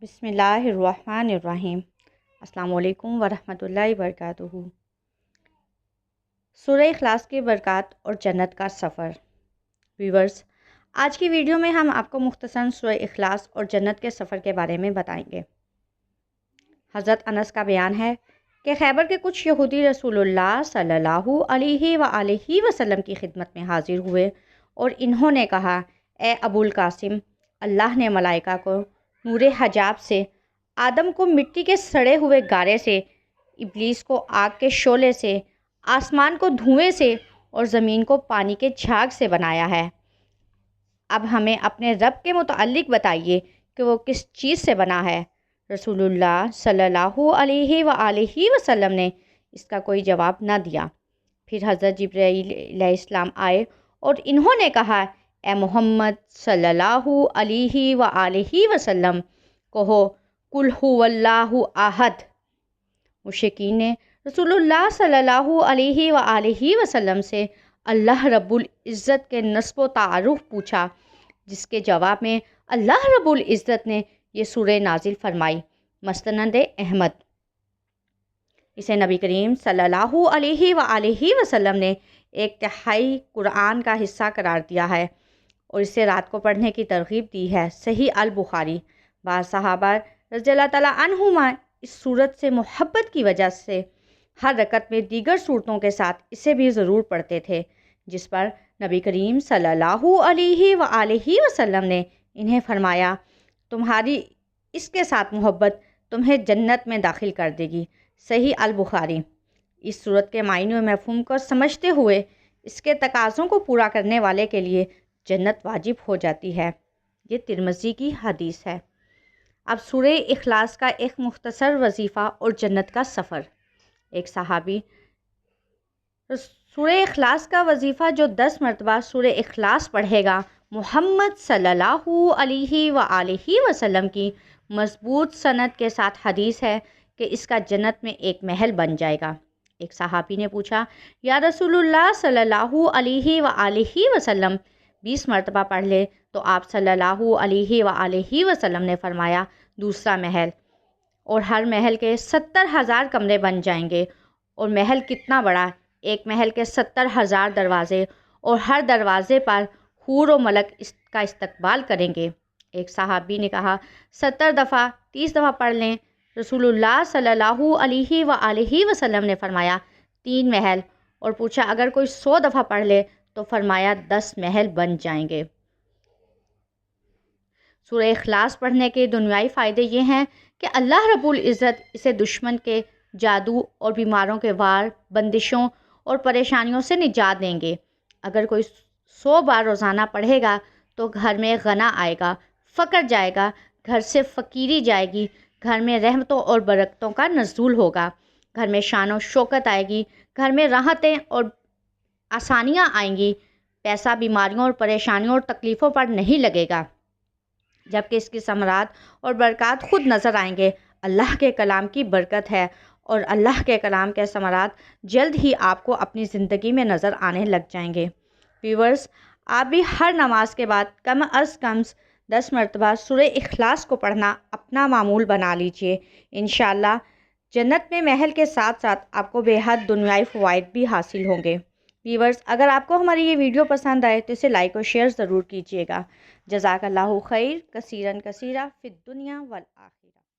بسم اللہ الرحمن الرحیم۔ السلام علیکم ورحمۃ اللہ وبرکاتہ۔ سورہ اخلاص کی برکات اور جنت کا سفر۔ ویورز، آج کی ویڈیو میں ہم آپ کو مختصراً سورہ اخلاص اور جنت کے سفر کے بارے میں بتائیں گے۔ حضرت انس کا بیان ہے کہ خیبر کے کچھ یہودی رسول اللہ صلی اللہ علیہ وآلہ وسلم کی خدمت میں حاضر ہوئے اور انہوں نے کہا، اے ابو القاسم، اللہ نے ملائکہ کو نور حجاب سے، آدم کو مٹی کے سڑے ہوئے گارے سے، ابلیس کو آگ کے شعلے سے، آسمان کو دھوئیں سے اور زمین کو پانی کے جھاگ سے بنایا ہے۔ اب ہمیں اپنے رب کے متعلق بتائیے کہ وہ کس چیز سے بنا ہے۔ رسول اللہ صلی اللہ علیہ وآلہ وسلم نے اس کا کوئی جواب نہ دیا۔ پھر حضرت جبرائیل علیہ السلام آئے اور انہوں نے کہا، اے محمد صلی اللہ علیہ وآلہ وسلم، کہو قل هو اللہ احد۔ مشرکین نے رسول اللہ صلی اللہ علیہ وآلہ وسلم سے اللہ رب العزت کے نسب و تعارف پوچھا، جس کے جواب میں اللہ رب العزت نے یہ سورہ نازل فرمائی۔ مستند احمد۔ اسے نبی کریم صلی اللہ علیہ وآلہ وسلم نے ایک تہائی قرآن کا حصہ قرار دیا ہے اور اسے رات کو پڑھنے کی ترغیب دی ہے۔ صحیح البخاری۔ بعض صحابہ رضی اللہ تعالیٰ عنہما اس سورت سے محبت کی وجہ سے ہر رکعت میں دیگر سورتوں کے ساتھ اسے بھی ضرور پڑھتے تھے، جس پر نبی کریم صلی اللہ علیہ وآلہ وسلم نے انہیں فرمایا، تمہاری اس کے ساتھ محبت تمہیں جنت میں داخل کر دے گی۔ صحیح البخاری۔ اس سورت کے معنی و مفہوم کو سمجھتے ہوئے اس کے تقاضوں کو پورا کرنے والے کے لیے جنت واجب ہو جاتی ہے۔ یہ ترمذی کی حدیث ہے۔ اب سورہ اخلاص کا ایک مختصر وظیفہ اور جنت کا سفر۔ ایک صحابی، سورہ اخلاص کا وظیفہ جو 10 مرتبہ سورہ اخلاص پڑھے گا، محمد صلی اللہ علیہ وآلہ وسلم کی مضبوط سند کے ساتھ حدیث ہے کہ اس کا جنت میں ایک محل بن جائے گا۔ ایک صحابی نے پوچھا، یا رسول اللہ صلی اللہ علیہ وآلہ وسلم 20 مرتبہ پڑھ لے تو آپ صلی اللہ علیہ وآلہ وسلم نے فرمایا، دوسرا محل، اور ہر محل کے 70,000 کمرے بن جائیں گے۔ اور محل کتنا بڑا؟ ایک محل کے 70,000 دروازے، اور ہر دروازے پر حور و ملک اس کا استقبال کریں گے۔ ایک صحابی نے کہا، 70 دفعہ 30 دفعہ پڑھ لیں۔ رسول اللہ صلی اللہ علیہ وآلہ وسلم نے فرمایا، 3 محل، اور پوچھا اگر کوئی 100 دفعہ پڑھ لے تو فرمایا 10 محل بن جائیں گے۔ سورہ اخلاص پڑھنے کے دنیائی فائدے یہ ہیں کہ اللہ رب العزت اسے دشمن کے جادو اور بیماروں کے وار، بندشوں اور پریشانیوں سے نجات دیں گے۔ اگر کوئی 100 بار روزانہ پڑھے گا تو گھر میں غنا آئے گا، فقر جائے گا، گھر سے فقیری جائے گی، گھر میں رحمتوں اور برکتوں کا نزول ہوگا، گھر میں شان و شوکت آئے گی، گھر میں راحتیں اور آسانیاں آئیں گی، پیسہ بیماریوں اور پریشانیوں اور تکلیفوں پر نہیں لگے گا، جبکہ اس کی ثمرات اور برکات خود نظر آئیں گے۔ اللہ کے کلام کی برکت ہے اور اللہ کے کلام کے ثمرات جلد ہی آپ کو اپنی زندگی میں نظر آنے لگ جائیں گے۔ ویورز، آپ بھی ہر نماز کے بعد کم از کم 10 مرتبہ سورہ اخلاص کو پڑھنا اپنا معمول بنا لیجئے۔ انشاءاللہ جنت میں محل کے ساتھ ساتھ آپ کو بے حد دنیائی فوائد بھی حاصل ہوں گے۔ ویورز، اگر آپ کو ہماری یہ ویڈیو پسند آئے تو اسے لائک اور شیئر ضرور کیجیے گا۔ جزاک اللہ خیر کثیرا کثیرا فی الدنیا والآخرہ۔